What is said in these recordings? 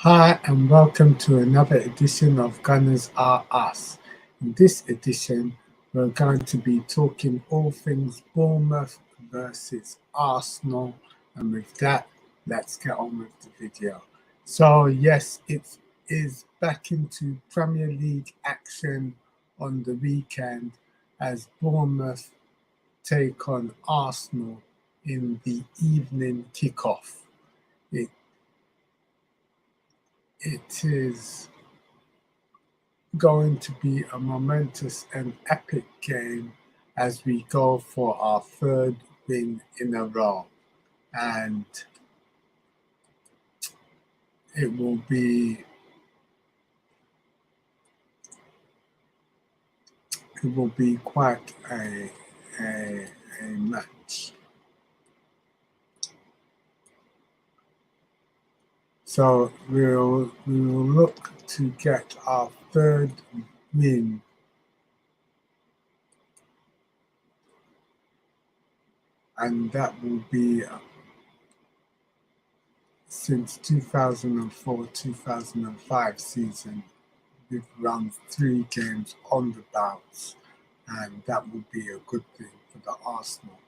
Hi, and welcome to another edition of Gunners Are Us. In this edition, we're going to be talking all things Bournemouth versus Arsenal. And with that, let's get on with the video. So, yes, it is back into Premier League action on the weekend as Bournemouth take on Arsenal in the evening kickoff. It is going to be a momentous and epic game as we go for our third win in a row, and it will be quite a match. So we will look to get our third win and that will be since 2004-2005 season. We've run 3 games on the bounce, and that will be a good thing for the Arsenal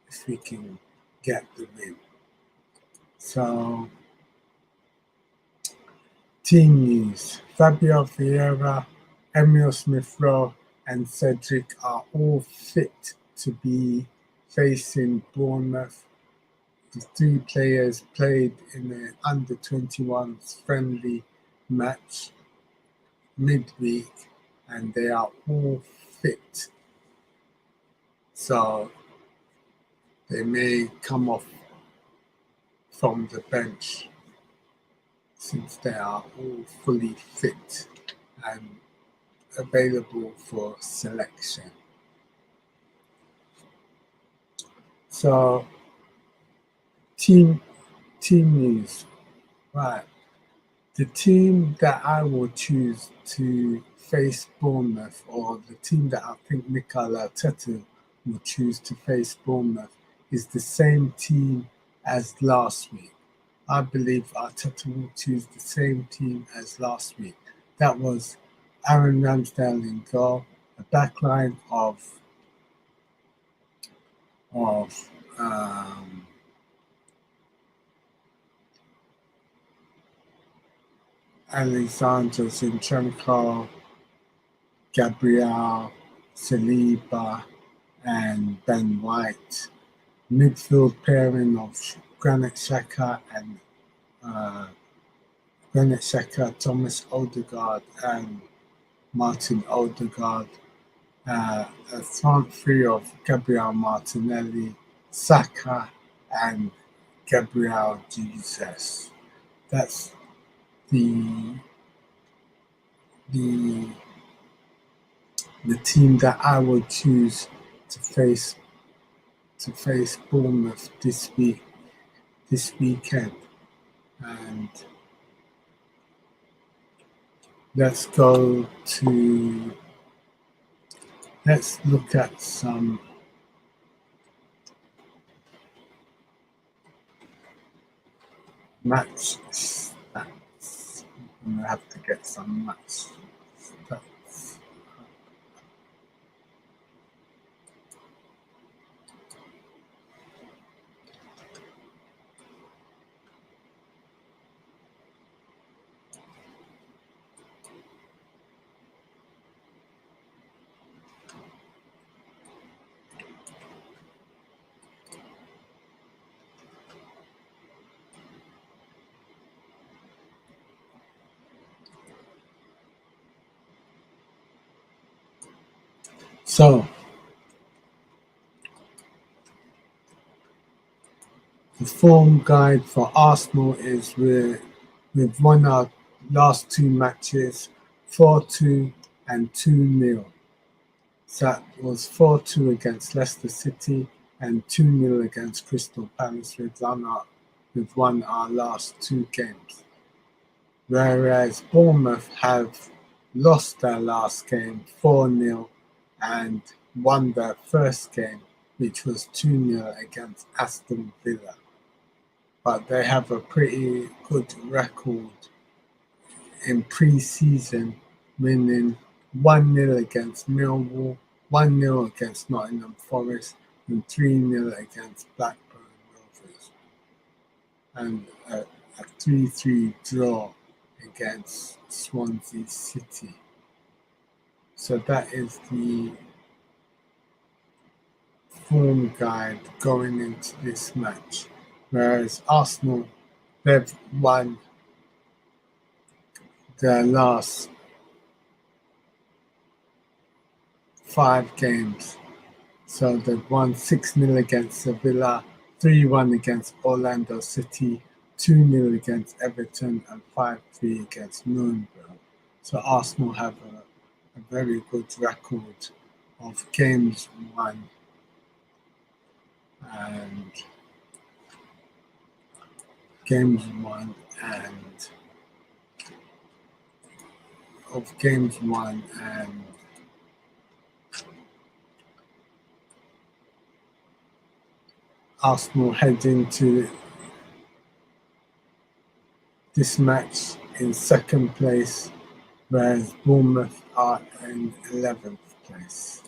if we can get the win. So, team news: Fabio Vieira, Emil Smith-Rowe, and Cedric are all fit to be facing Bournemouth. The 3 players played in an under-21s friendly match midweek, and they are all fit. So they may come off from the bench since they are all fully fit and available for selection. So team news, right? The team that I will choose to face Bournemouth, or the team that I think Mikel Arteta will choose to face Bournemouth, is the same team as last week. I believe Arteta will choose the same team as last week. That was Aaron Ramsdale in goal, a backline of Alexander Zinchenko, Gabriel, Saliba, and Ben White. Midfield pairing of Granit Xhaka, Thomas Odegaard, and Martin Odegaard. A front 3 of Gabriel Martinelli, Saka, and Gabriel Jesus. That's the team that I would choose to face Bournemouth this weekend. And let's look at some match stats. I'm gonna have to get some match stats. So the form guide for Arsenal is we've won our last 2 matches 4-2 and 2-0. So that was 4-2 against Leicester City and 2-0 against Crystal Palace. We've won our last 2 games. Whereas Bournemouth have lost their last game 4-0 and won their first game, which was 2-0 against Aston Villa. But they have a pretty good record in pre-season, winning 1-0 against Millwall, 1-0 against Nottingham Forest, and 3-0 against Blackburn Rovers, and a 3-3 draw against Swansea City. So that is the form guide going into this match. Whereas Arsenal, they've won their last 5 games. So they've won 6-0 against Sevilla, 3-1 against Orlando City, 2-0 against Everton, and 5-3 against Nuremberg. So Arsenal have a very good record of games won and Arsenal head into this match in second place, whereas Bournemouth are in 11th place.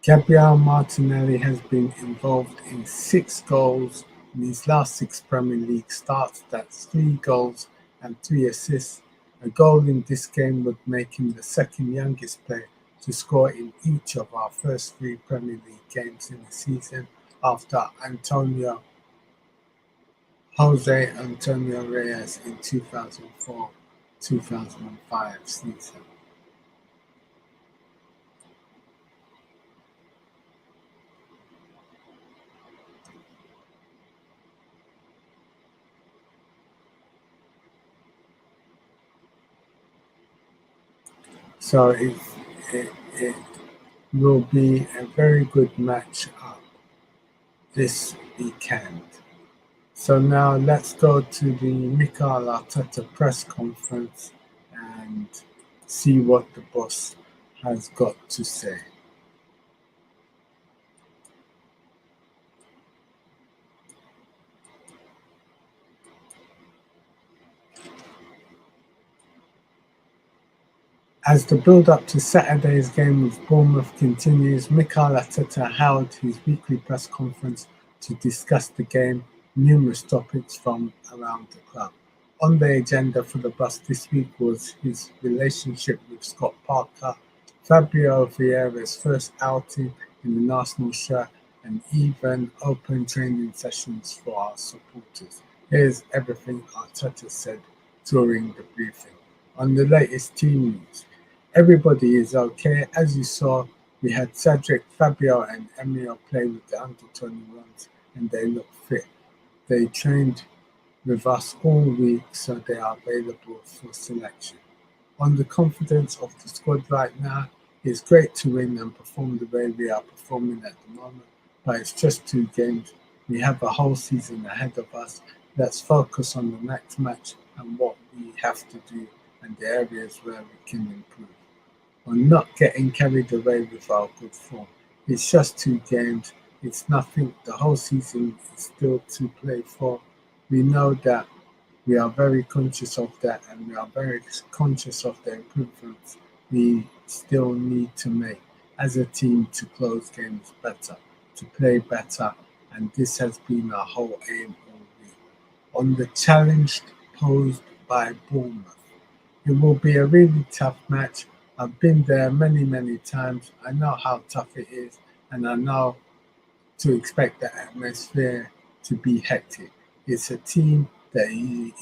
Gabriel Martinelli has been involved in 6 goals in his last 6 Premier League starts. That's 3 goals and 3 assists. A goal in this game would make him the second youngest player to score in each of our first 3 Premier League games in the season, after Jose Antonio Reyes in 2004-2005 season. So it will be a very good match up this weekend. So now let's go to the Mikel Arteta press conference and see what the boss has got to say. As the build-up to Saturday's game with Bournemouth continues, Mikel Arteta held his weekly press conference to discuss the game, numerous topics from around the club. On the agenda for the bus this week was his relationship with Scott Parker, Fabio Vieira's first outing in an Arsenal shirt, and even open training sessions for our supporters. Here's everything Arteta said during the briefing. On the latest team news, everybody is okay. As you saw, we had Cedric, Fabio, and Emil play with the under-21s, and they look fit. They trained with us all week, so they are available for selection. On the confidence of the squad right now, it's great to win and perform the way we are performing at the moment, but it's just 2 games. We have a whole season ahead of us. Let's focus on the next match and what we have to do and the areas where we can improve. On not getting carried away with our good form. It's just 2 games. It's nothing. The whole season is still to play for. We know that. We are very conscious of that, and we are very conscious of the improvements we still need to make as a team to close games better, to play better, and this has been our whole aim all week. On the challenge posed by Bournemouth, it will be a really tough match. I've been there many, many times. I know how tough it is, and I know to expect the atmosphere to be hectic. It's a team that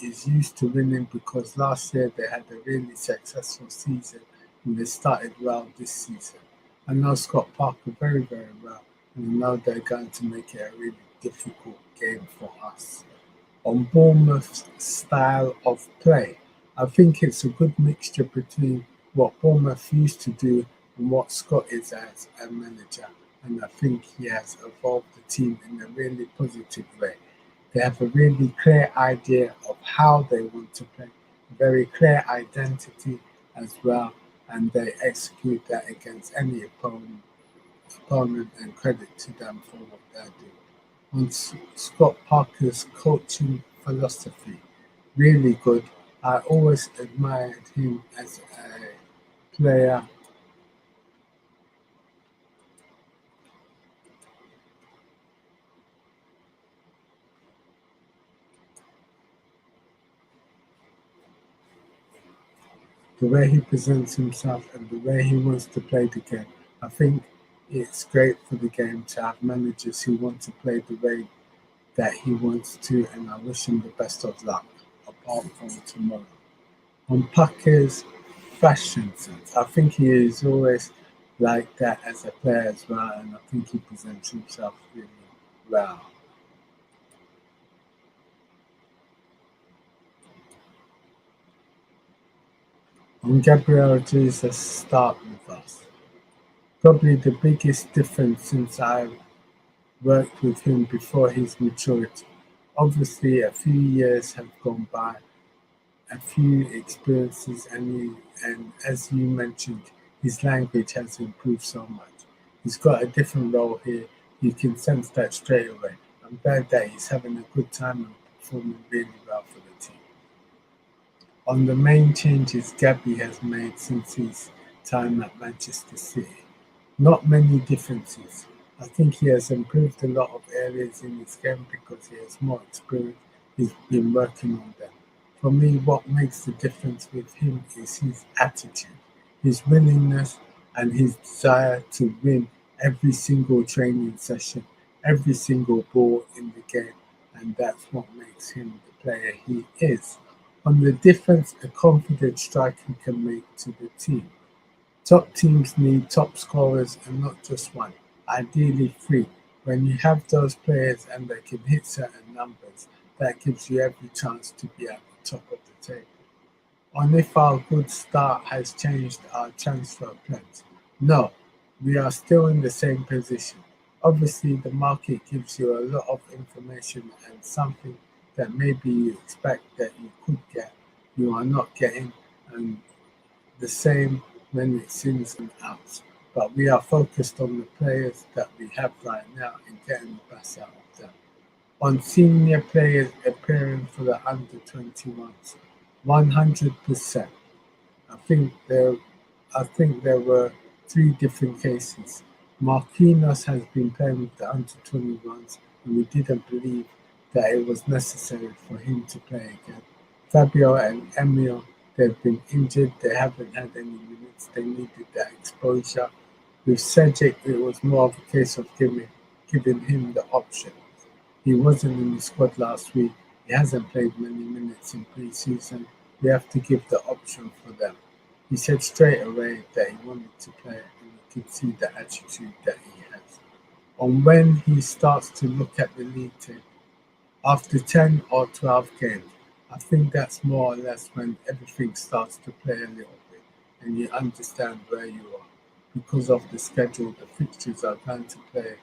is used to winning because last year they had a really successful season and they started well this season. I know Scott Parker very, very well, and I know they're going to make it a really difficult game for us. On Bournemouth's style of play. I think it's a good mixture between what Bournemouth used to do and what Scott is as a manager. And I think he has evolved the team in a really positive way. They have a really clear idea of how they want to play, a very clear identity as well, and they execute that against any opponent and credit to them for what they're doing. On Scott Parker's coaching philosophy, really good. I always admired him as a player. The way he presents himself and the way he wants to play the game. I think it's great for the game to have managers who want to play the way that he wants to, and I wish him the best of luck, apart from tomorrow. On Parker's fashion sense, I think he is always like that as a player as well, and I think he presents himself really well. On Gabriel Jesus start with us. Probably the biggest difference since I worked with him before his maturity. Obviously, a few years have gone by, a few experiences, and as you mentioned, his language has improved so much. He's got a different role here. You can sense that straight away. I'm glad that he's having a good time and performing really well for the team. On the main changes Gabby has made since his time at Manchester City, not many differences. I think he has improved a lot of areas in his game because he has more experience. He's been working on them. For me, what makes the difference with him is his attitude, his willingness, and his desire to win every single training session, every single ball in the game, and that's what makes him the player he is. On the difference a confident striker can make to the team. Top teams need top scorers and not just one, ideally three. When you have those players and they can hit certain numbers, that gives you every chance to be at the top of the table. On if our good start has changed our transfer plans. No, we are still in the same position. Obviously, the market gives you a lot of information and something that maybe you expect that you could get, you are not getting, and the same when it's ins and outs. But we are focused on the players that we have right now and getting the best out of them. On senior players appearing for the under 21s, 100%. I think there, I think there were three different cases. Marquinhos has been playing with the under 21s, and we didn't believe that it was necessary for him to play again. Fabio and Emil, they've been injured, they haven't had any minutes, they needed that exposure. With Cedric, it was more of a case of giving him the option. He wasn't in the squad last week, he hasn't played many minutes in pre-season, we have to give the option for them. He said straight away that he wanted to play and you could see the attitude that he has. On when he starts to look at the league table, after 10 or 12 games, I think that's more or less when everything starts to play a little bit and you understand where you are. Because of the schedule, the fixtures are going to play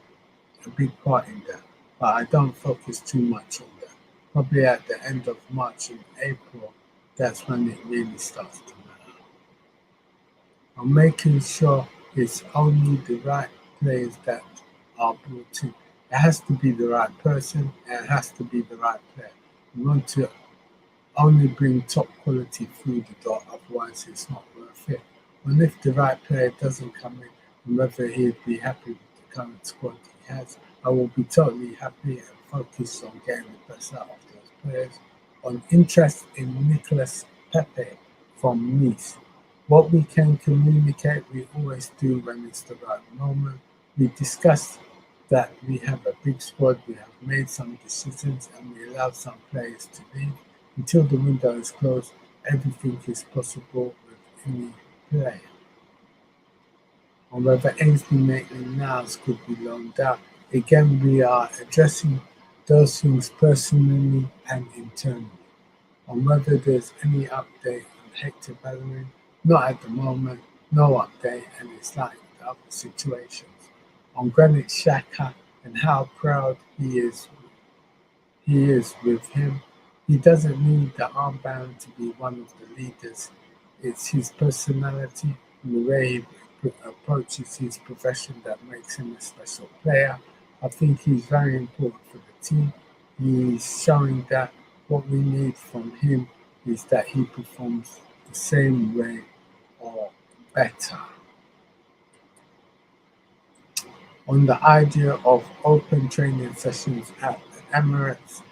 a big part in that. But I don't focus too much on that. Probably at the end of March and April, that's when it really starts to matter. I'm making sure it's only the right players that are brought in. It has to be the right person and it has to be the right player. We want to only bring top quality through the door, otherwise it's not worth it. And if the right player doesn't come in, and whether he'd be happy with the current squad he has, I will be totally happy and focused on getting the best out of those players. On interest in Nicolas Pepe from Nice. What we can communicate, we always do when it's the right moment. We discussed that we have a big squad, we have made some decisions, and we allow some players to leave. Until the window is closed, everything is possible with any player. On whether Ainsley Maitland-Niles could be loaned out, again we are addressing those things personally and internally. On whether there's any update on Hector Bellerin, not at the moment, no update, and it's like the other situations. On Granit Xhaka and how proud he is with him. He doesn't need the armband to be one of the leaders. It's his personality and the way he approaches his profession that makes him a special player. I think he's very important for the team. He's showing that what we need from him is that he performs the same way or better. On the idea of open training sessions at the Emirates,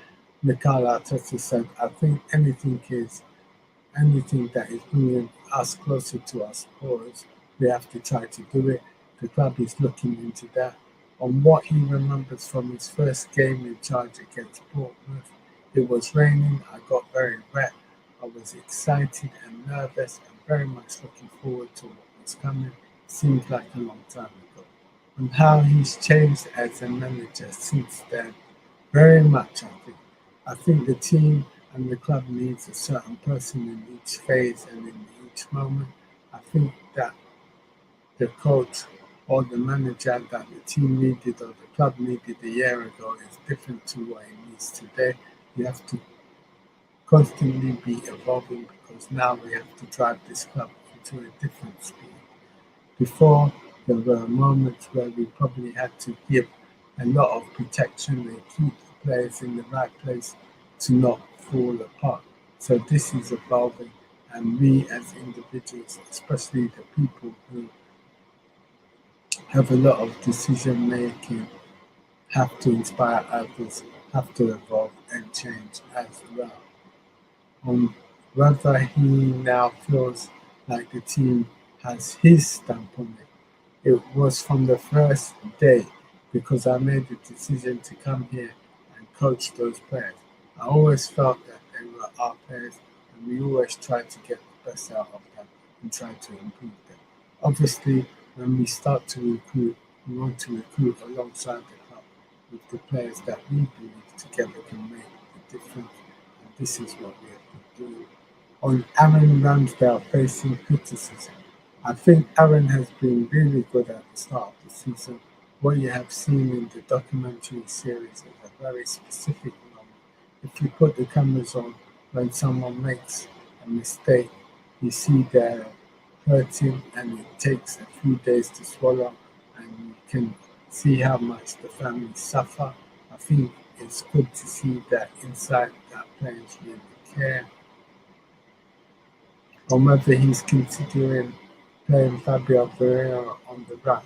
Mikel Arteta said, I think anything that is bringing us closer to our supporters, we have to try to do it. The club is looking into that. On what he remembers from his first game in charge against Bournemouth, it was raining, I got very wet, I was excited and nervous and very much looking forward to what was coming. Seemed like a long time ago. And how he's changed as a manager since then, very much I think. I think the team and the club needs a certain person in each phase and in each moment. I think that the coach or the manager that the team needed or the club needed a year ago is different to what it needs today. You have to constantly be evolving because now we have to drive this club into a different speed. Before, there were moments where we probably had to give a lot of protection and keep the players in the right place to not fall apart. So this is evolving, and we as individuals, especially the people who have a lot of decision making, have to inspire others, have to evolve and change as well. On whether he now feels like the team has his stamp on it. It was from the first day because I made the decision to come here and coach those players. I always felt that they were our players and we always tried to get the best out of them and try to improve them. Obviously, when we start to recruit, we want to recruit alongside the club with the players that we believe together can make the difference. And this is what we have been doing. On Aaron Ramsdale facing criticism, I think Aaron has been really good at the start of the season. What you have seen in the documentary series is a very specific moment. If you put the cameras on when someone makes a mistake, you see they're hurting and it takes a few days to swallow and you can see how much the family suffer. I think it's good to see that inside that players really care on whether he's considering playing Fabio Vieira on the right.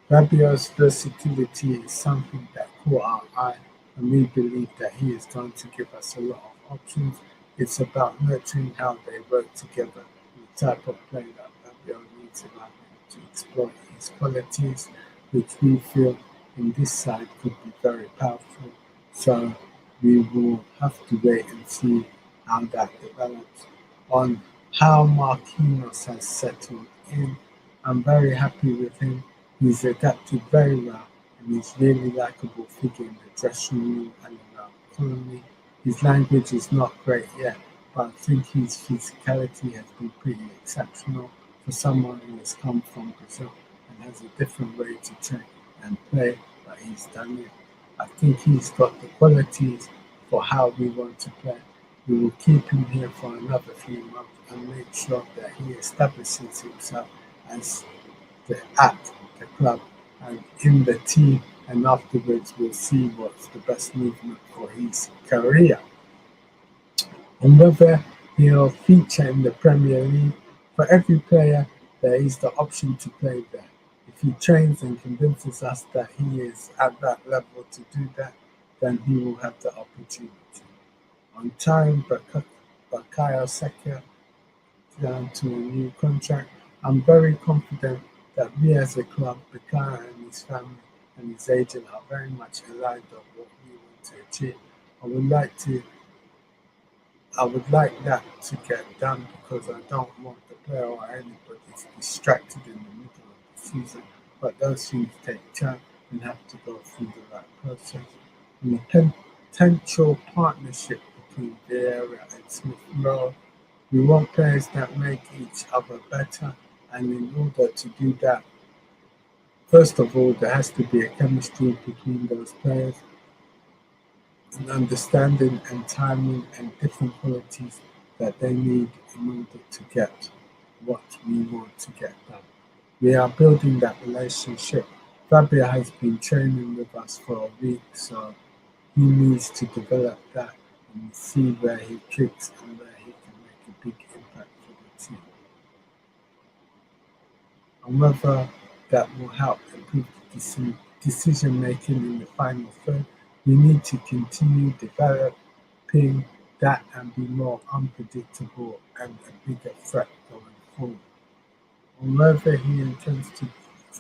Fabio's versatility is something that caught our eye, and we believe that he is going to give us a lot of options. It's about nurturing how they work together and the type of play that Fabio needs around him to exploit his qualities, which we feel in this side could be very powerful. So we will have to wait and see how that develops. On how Marquinhos has settled in, I'm very happy with him. He's adapted very well and he's really likable figure in the dressing room and around currently. His language is not great yet, but I think his physicality has been pretty exceptional for someone who has come from Brazil and has a different way to train and play, but he's done it. I think he's got the qualities for how we want to play. We will keep him here for another few months and make sure that he establishes himself as at the club and in the team, and afterwards we'll see what's the best movement for his career. And whether he'll feature in the Premier League, for every player there is the option to play there. If he trains and convinces us that he is at that level to do that, then he will have the opportunity. On time, Bukayo Saka down to a new contract. I'm very confident that we as a club, Bukayo and his family and his agent are very much aligned on what we want to achieve. I would like to I would like that to get done because I don't want the player or anybody distracted in the middle of the season. But those things take time and have to go through the right process. And the potential partnership between Vieira and Smith Rowe. We want players that make each other better, and in order to do that, first of all, there has to be a chemistry between those players, an understanding and timing and different qualities that they need in order to get what we want to get done. We are building that relationship. Fabio has been training with us for a week, so he needs to develop that and see where he kicks and where he can make a big impact for the team. And whether that will help improve the decision making in the final third, we need to continue developing that and be more unpredictable and a bigger threat going forward. On whether he intends to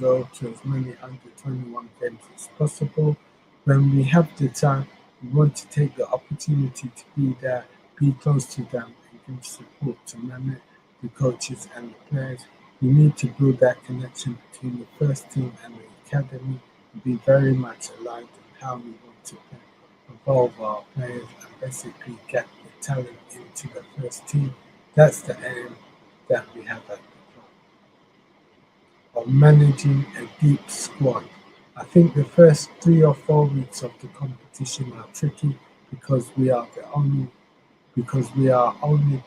go to as many under 21 games as possible, when we have the time, we want to take the opportunity to be there, be close to them, and give support to Mehmet, the coaches, and the players. We need to build that connection between the first team and the academy and be very much aligned on how we want to evolve our players and basically get the talent into the first team. That's the aim that we have at the club of managing a deep squad. I think the first 3 or 4 weeks of the competition are tricky because we are only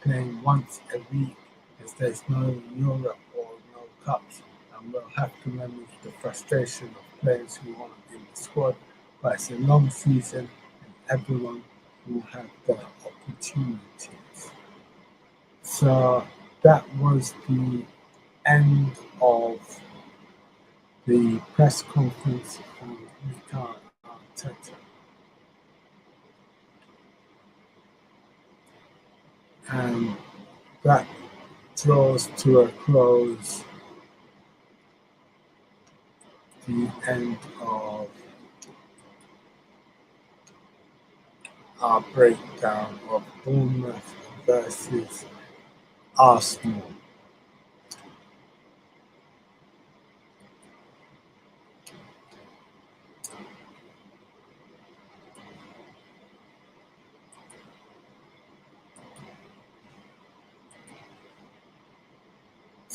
playing once a week as there's no Europe or no cups, and we'll have to manage the frustration of players who aren't in the squad. But it's a long season and everyone will have their opportunities. So that was the end of the press conference from Mikel Arteta. And that draws to a close the end of our breakdown of Bournemouth versus Arsenal.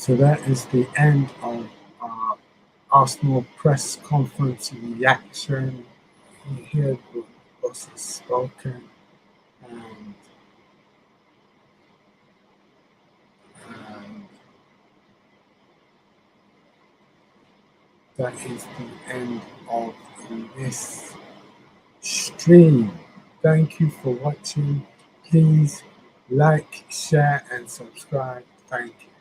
So that is the end of our Arsenal press conference reaction. You heard what was spoken, and, and that is the end of this stream. Thank you for watching. Please like, share, and subscribe. Thank you.